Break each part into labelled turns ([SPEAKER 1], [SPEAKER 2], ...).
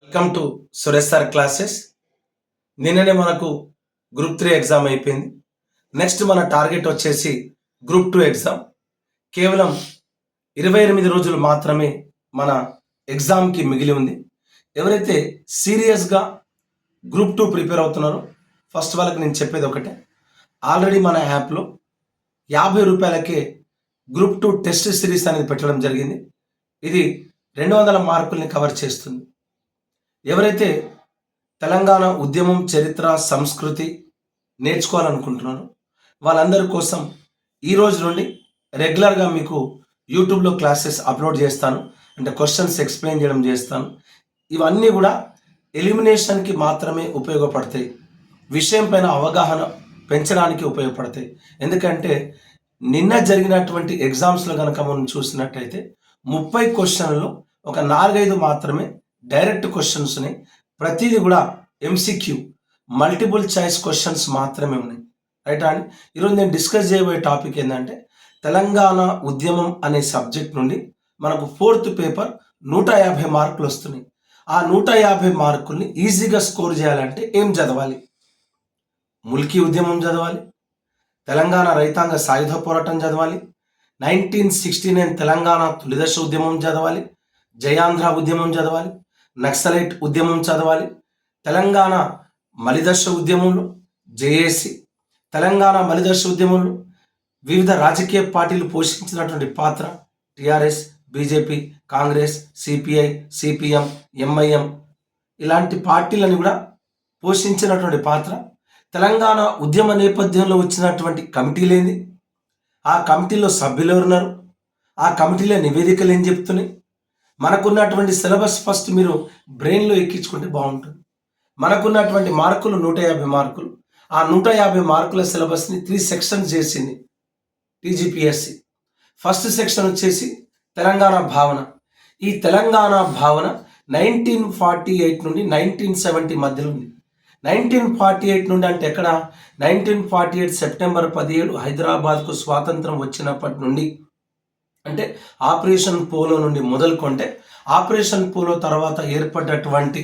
[SPEAKER 1] Welcome to Suresh sir classes. నిన్ననే మనకు group 3 exam అయిపోయింది. నెక్స్ట్ మన టార్గెట్ వచ్చేసి గ్రూప్ 2 ఎగ్జామ్. కేవలం 28 రోజులు మాత్రమే మన ఎగ్జామ్కి మిగిలి ఉంది. ఎవరైతే సీరియస్గా గ్రూప్ 2 ప్రిపేర్ అవుతున్నారో ఫస్ట్ వాళ్ళకి నేను చెప్పేది ఒకటే, ఆల్రెడీ మన యాప్లో 50 రూపాయలకే గ్రూప్ 2 టెస్ట్ సిరీస్ అనేది పెట్టడం జరిగింది. ఇది 200 మార్కుల్ని కవర్ చేస్తుంది. ఎవరైతే తెలంగాణ ఉద్యమం చరిత్ర సంస్కృతి నేర్చుకోవాలనుకుంటున్నారో వాళ్ళందరి కోసం ఈ రోజు నుండి రెగ్యులర్గా మీకు యూట్యూబ్లో క్లాసెస్ అప్లోడ్ చేస్తాను. అంటే క్వశ్చన్స్ ఎక్స్ప్లెయిన్ చేయడం చేస్తాను. ఇవన్నీ కూడా ఎలిమినేషన్కి మాత్రమే ఉపయోగపడతాయి, విషయం పైన అవగాహన పెంచడానికి ఉపయోగపడతాయి. ఎందుకంటే నిన్న జరిగినటువంటి ఎగ్జామ్స్లో కనుక మనం చూసినట్టయితే 30 క్వశ్చన్లలో ఒక 4-5 మాత్రమే డైరెక్ట్ క్వశ్చన్స్ని, ప్రతిదీ కూడా ఎంసీక్యూ మల్టిపుల్ చాయిస్ క్వశ్చన్స్ మాత్రమే ఉన్నాయి. రైట్ అండి. ఈరోజు నేను డిస్కస్ చేయబోయే టాపిక్ ఏంటంటే తెలంగాణ ఉద్యమం అనే సబ్జెక్ట్ నుండి మనకు 4th పేపర్ 150 మార్కులు వస్తున్నాయి. ఆ 150 మార్కుల్ని ఈజీగా స్కోర్ చేయాలంటే ఏం చదవాలి? ముల్కీ ఉద్యమం చదవాలి, తెలంగాణ రైతాంగ సాయుధ పోరాటం చదవాలి, 1969 తెలంగాణ తొలిదశ ఉద్యమం చదవాలి, జయాంధ్ర ఉద్యమం చదవాలి, నక్సలైట్ ఉద్యమం చదవాలి, తెలంగాణ మలిదశ ఉద్యమంలో జేఏసీ, తెలంగాణ మలిదశ ఉద్యమంలో వివిధ రాజకీయ పార్టీలు పోషించినటువంటి పాత్ర, TRS, BJP, Congress, CPI, CPM, MIM ఇలాంటి పార్టీలను కూడా పోషించినటువంటి పాత్ర, తెలంగాణ ఉద్యమ నేపథ్యంలో వచ్చినటువంటి కమిటీలేంది, ఆ కమిటీలో సభ్యులు ఎవరున్నారు, ఆ కమిటీల నివేదికలు ఏం చెప్తున్నాయి, మనకున్నటువంటి సిలబస్ ఫస్ట్ మీరు బ్రెయిన్లో ఎక్కించుకుంటే బాగుంటుంది. మనకున్నటువంటి మార్కులు 150 మార్కులు. ఆ 150 మార్కుల సిలబస్ని 3 సెక్షన్స్ చేసింది టీజీపీఎస్సి. ఫస్ట్ సెక్షన్ వచ్చేసి తెలంగాణ భావన. ఈ తెలంగాణ భావన 1948 నుండి 1970 మధ్యలో ఉంది. 1948 నుండి అంటే ఎక్కడ? 1948 సెప్టెంబర్ 17 హైదరాబాద్కు స్వాతంత్రం వచ్చినప్పటి నుండి, అంటే ఆపరేషన్ పోలో నుండి మొదలుకొంటే ఆపరేషన్ పోలో తర్వాత ఏర్పడ్డటువంటి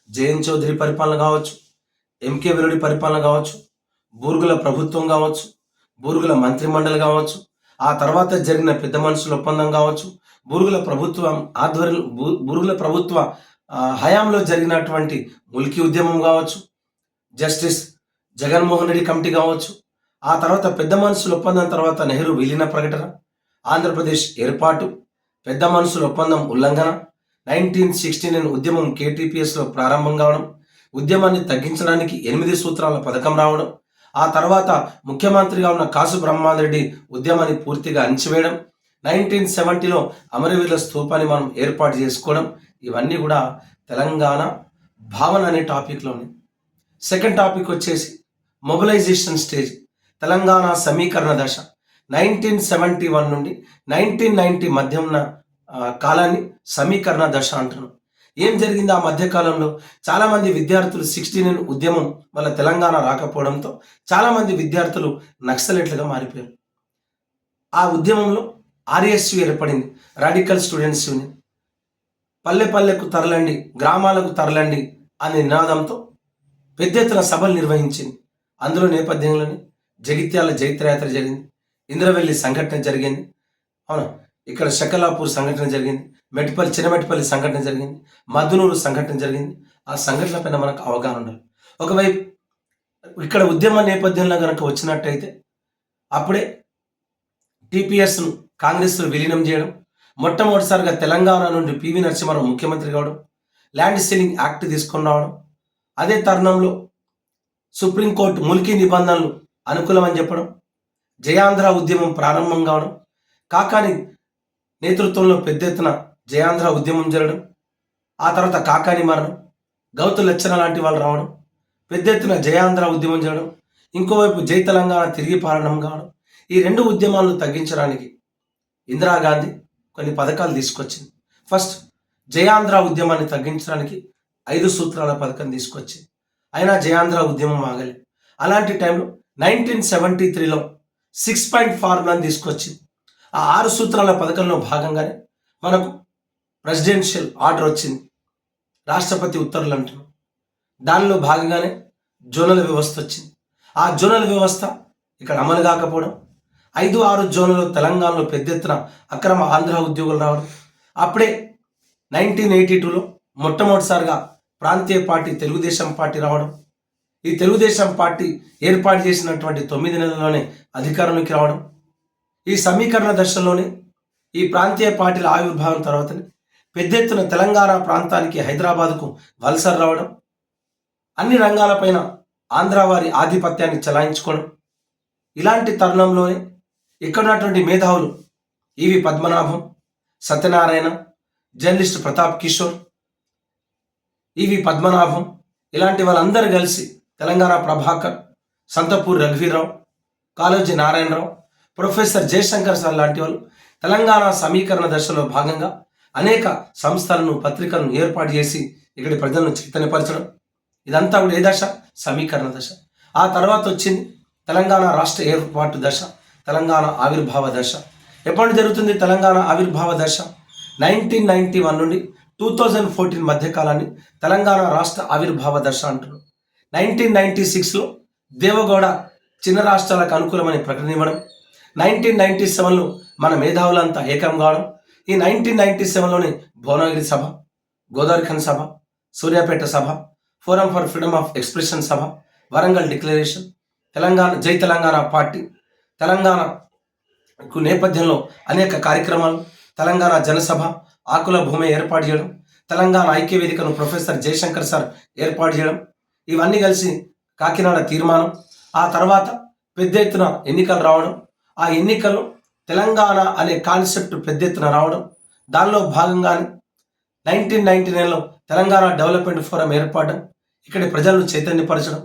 [SPEAKER 1] జేఎన్ చౌదరి పరిపాలన కావచ్చు, ఎంకే వెలుడి పరిపాలన కావచ్చు, బూర్గుల ప్రభుత్వం కావచ్చు, బూర్గుల మంత్రిమండలి కావచ్చు, ఆ తర్వాత జరిగిన పెద్ద మనుషుల ఒప్పందం కావచ్చు, బూర్గుల ప్రభుత్వం ఆధ్వర్యంలో బూర్గుల ప్రభుత్వ హయాంలో జరిగినటువంటి ముల్కీ ఉద్యమం కావచ్చు, జస్టిస్ జగన్మోహన్ రెడ్డి కమిటీ కావచ్చు, ఆ తర్వాత పెద్ద మనుషుల ఒప్పందం తర్వాత నెహ్రూ విలీన ప్రకటన, ఆంధ్రప్రదేశ్ ఏర్పాటు, పెద్ద మనుషుల ఒప్పందం ఉల్లంఘన, 1969 ఉద్యమం కేటీపీఎస్లో ప్రారంభం కావడం, ఉద్యమాన్ని తగ్గించడానికి 8 సూత్రాల పథకం రావడం, ఆ తర్వాత ముఖ్యమంత్రిగా ఉన్న కాసు బ్రహ్మాందరెడ్డి ఉద్యమాన్ని పూర్తిగా అణిచివేయడం, 1970లో అమరవీరుల స్తూపాన్ని మనం ఏర్పాటు చేసుకోవడం, ఇవన్నీ కూడా తెలంగాణ భావన అనే టాపిక్లో ఉన్నాయి. సెకండ్ టాపిక్ వచ్చేసి మొబిలైజేషన్ స్టేజ్, తెలంగాణ సమీకరణ దశ. 1971 నుండి 1990 మధ్య ఉన్న కాలాన్ని సమీకరణ దశ అంటున్నాం. ఏం జరిగింది ఆ మధ్యకాలంలో? చాలామంది విద్యార్థులు 69 ఉద్యమం వల్ల తెలంగాణ రాకపోవడంతో చాలామంది విద్యార్థులు నక్సలెట్లుగా మారిపోయారు. ఆ ఉద్యమంలో ఆర్ఎస్యు ఏర్పడింది, రాడికల్ స్టూడెంట్స్ యూనియన్. పల్లె పల్లెకు తరలండి, గ్రామాలకు తరలండి అనే నినాదంతో పెద్ద ఎత్తున సభలు నిర్వహించింది. అందులో నేపథ్యంలోనే జగిత్యాల జైత్రయాత్ర జరిగింది, ఇంద్రవెల్లి సంఘటన జరిగింది, అవునా, ఇక్కడ శకలాపూర్ సంఘటన జరిగింది, చిన్నమెట్టిపల్లి సంఘటన జరిగింది, మద్దునూరు సంఘటన జరిగింది. ఆ సంఘటన పైన మనకు అవగాహన ఉండాలి. ఒకవైపు ఇక్కడ ఉద్యమ నేపథ్యంలో కనుక వచ్చినట్టయితే అప్పుడే టీపీఎస్ను కాంగ్రెస్లో విలీనం చేయడం, మొట్టమొదటిసారిగా తెలంగాణ నుండి పివి నరసింహారావు ముఖ్యమంత్రి కావడం, ల్యాండ్ సీలింగ్ యాక్ట్ తీసుకొని రావడం, అదే తరుణంలో సుప్రీంకోర్టు ముల్కీ నిబంధనలు అనుకూలమని చెప్పడం, జయాంధ్ర ఉద్యమం ప్రారంభం కావడం, కాకాని నేతృత్వంలో పెద్ద ఎత్తున జయాంధ్ర ఉద్యమం జరగడం, ఆ తర్వాత కాకాని మరణం, గౌతు లచ్చన లాంటి వాళ్ళు రావడం, పెద్ద ఎత్తున జయాంధ్ర ఉద్యమం జరగడం, ఇంకోవైపు జై తెలంగాణ తిరిగి ప్రారంభం కావడం. ఈ 2 ఉద్యమాలను తగ్గించడానికి ఇందిరాగాంధీ కొన్ని పథకాలు తీసుకొచ్చింది. ఫస్ట్ జయాంధ్ర ఉద్యమాన్ని తగ్గించడానికి 5 సూత్రాల పథకం తీసుకొచ్చింది. అయినా జయాంధ్ర ఉద్యమం ఆగలే. అలాంటి టైంలో 1973లో 6 పాయింట్ ఫార్ములాని తీసుకొచ్చింది. ఆ 6 సూత్రాల పథకంలో భాగంగానే మనకు ప్రెసిడెన్షియల్ ఆర్డర్ వచ్చింది. రాష్ట్రపతి ఉత్తర్వులు అంటున్నాం. దానిలో భాగంగానే జోనల్ వ్యవస్థ వచ్చింది. ఆ జోనల్ వ్యవస్థ ఇక్కడ అమలు కాకపోవడం, 5-6 జోన్లలో తెలంగాణలో పెద్ద ఎత్తున అక్రమ ఆంధ్ర ఉద్యోగులు రావడం, అప్పుడే 1982లో మొట్టమొదటిసారిగా ప్రాంతీయ పార్టీ తెలుగుదేశం పార్టీ రావడం, ఈ తెలుగుదేశం పార్టీ ఏర్పాటు చేసినటువంటి 9 నెలల్లోనే అధికారంలోకి రావడం, ఈ సమీకరణ దశలోనే ఈ ప్రాంతీయ పార్టీల ఆవిర్భావం తర్వాతనే పెద్ద ఎత్తున తెలంగాణ ప్రాంతానికి హైదరాబాద్కు వలసలు రావడం, అన్ని రంగాలపైన ఆంధ్ర వారి ఆధిపత్యాన్ని చెలాయించుకోవడం, ఇలాంటి తరుణంలోనే ఇక్కడున్నటువంటి మేధావులు ఈవి పద్మనాభం, సత్యనారాయణ, జర్నలిస్ట్ ప్రతాప్ కిషోర్, ఈవి పద్మనాభం ఇలాంటి వాళ్ళందరూ కలిసి తెలంగాణ ప్రభాకర్, సంతపూర్ రఘువీరరావు, కాళోజీ నారాయణరావు, ప్రొఫెసర్ జయశంకర్ సార్ లాంటి వాళ్ళు తెలంగాణ సమీకరణ దశలో భాగంగా అనేక సంస్థలను, పత్రికలను ఏర్పాటు చేసి ఇక్కడి ప్రజలను చైతన్యపరచడం, ఇదంతా కూడా ఏ దశ? సమీకరణ దశ. ఆ తర్వాత వచ్చింది తెలంగాణ రాష్ట్ర ఏర్పాటు దశ, తెలంగాణ ఆవిర్భావ దశ. ఎప్పటి జరుగుతుంది తెలంగాణ ఆవిర్భావ దశ? 1991 నుండి 2014 మధ్య కాలాన్ని తెలంగాణ రాష్ట్ర ఆవిర్భావ దశ అంటున్నారు. 1996లో దేవగౌడ చిన్న రాష్ట్రాలకు అనుకూలమని ప్రకటన ఇవ్వడం, 1997లో మన మేధావులంతా ఏకం కావడం, ఈ 1997లోనే భువనగిరి సభ, గోదావరిఖన్ సభ, సూర్యాపేట సభ, forum for freedom of expression Sabha, Warangal declaration, Telangana జై తెలంగాణ పార్టీ, తెలంగాణకు నేపథ్యంలో అనేక కార్యక్రమాలు, తెలంగాణ జనసభ, ఆకుల భూమి ఏర్పాటు చేయడం, తెలంగాణ ఐక్య వేదికను ప్రొఫెసర్ జయశంకర్ సార్ ఏర్పాటు చేయడం, ఇవన్నీ కలిసి కాకినాడ తీర్మానం. ఆ తర్వాత పెద్ద ఎత్తున ఎన్నికలు రావడం, ఆ ఎన్నికల్లో తెలంగాణ అనే కాన్సెప్ట్ పెద్ద ఎత్తున రావడం, దానిలో భాగంగానే 1999లో తెలంగాణ డెవలప్మెంట్ ఫోరం ఏర్పడడం, ఇక్కడి ప్రజలను చైతన్యపరచడం,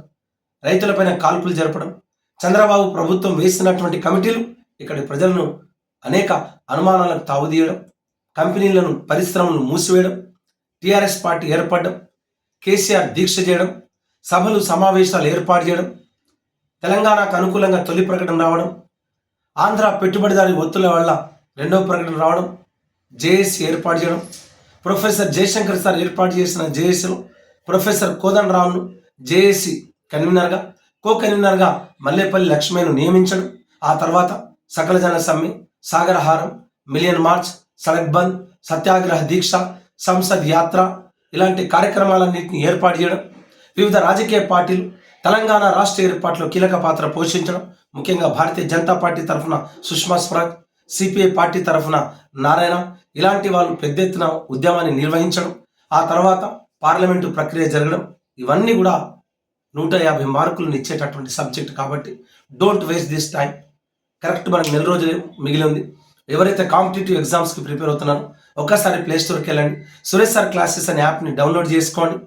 [SPEAKER 1] రైతులపైన కాల్పులు జరపడం, చంద్రబాబు ప్రభుత్వం వేసినటువంటి కమిటీలు ఇక్కడి ప్రజలను అనేక అనుమానాలకు తావుదీయడం, కంపెనీలను, పరిశ్రమలను మూసివేయడం, టీఆర్ఎస్ పార్టీ ఏర్పడడం, కేసీఆర్ దీక్ష చేయడం, సభలు సమావేశాలు ఏర్పాటు చేయడం, తెలంగాణకు అనుకూలంగా తొలి ప్రకటన రావడం, ఆంధ్ర పెట్టుబడిదారి ఒత్తుల వల్ల రెండవ ప్రకటన రావడం, జేఏసీ ఏర్పాటు చేయడం, ప్రొఫెసర్ జయశంకర్ సార్ ఏర్పాటు చేసిన జేఏసీలో ప్రొఫెసర్ కోదండరామ్ను జేఏసీ కన్వీనర్గా, కో కన్వీనర్గా మల్లేపల్లి లక్ష్మయ్యను నియమించడం, ఆ తర్వాత సకల జన సమ్మె, సాగరహారం, మిలియన్ మార్చ్, సడక్ బంద్, సత్యాగ్రహ దీక్ష, సంసద్ యాత్ర ఇలాంటి కార్యక్రమాలన్నింటినీ ఏర్పాటు చేయడం, వివిధ రాజకీయ పార్టీలు తెలంగాణ రాష్ట్ర ఏర్పాటులో కీలక పాత్ర పోషించడం, ముఖ్యంగా భారతీయ జనతా పార్టీ తరఫున సుష్మా స్వరాజ్, సిపిఐ పార్టీ తరఫున నారాయణ ఇలాంటి వాళ్ళు పెద్ద ఎత్తున ఉద్యమాన్ని నిర్వహించడం, ఆ తర్వాత పార్లమెంటు ప్రక్రియ జరగడం, ఇవన్నీ కూడా 150 మార్కులను ఇచ్చేటటువంటి సబ్జెక్ట్ కాబట్టి don't waste this time. Correct మనకు 2 రోజులు మిగిలి ఉంది. ఎవరైతే కాంపిటేటివ్ ఎగ్జామ్స్కి ప్రిపేర్ అవుతున్నారో ఒక్కసారి ప్లేస్టోర్కి వెళ్ళండి, సురేష్ సార్ క్లాసెస్ అనే యాప్ని డౌన్లోడ్ చేసుకోండి.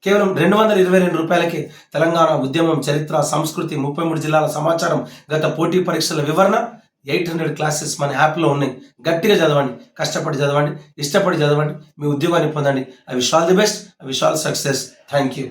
[SPEAKER 1] కేవలం 222 రూపాయలకి తెలంగాణ ఉద్యమం చరిత్ర, సంస్కృతి, 33 జిల్లాల సమాచారం, గత పోటీ పరీక్షల వివరణ, 800 క్లాసెస్ మన యాప్లో ఉన్నాయి. గట్టిగా చదవండి, కష్టపడి చదవండి, ఇష్టపడి చదవండి, మీ ఉద్యోగాన్ని పొందండి. I wish all the best, I wish all success. Thank you.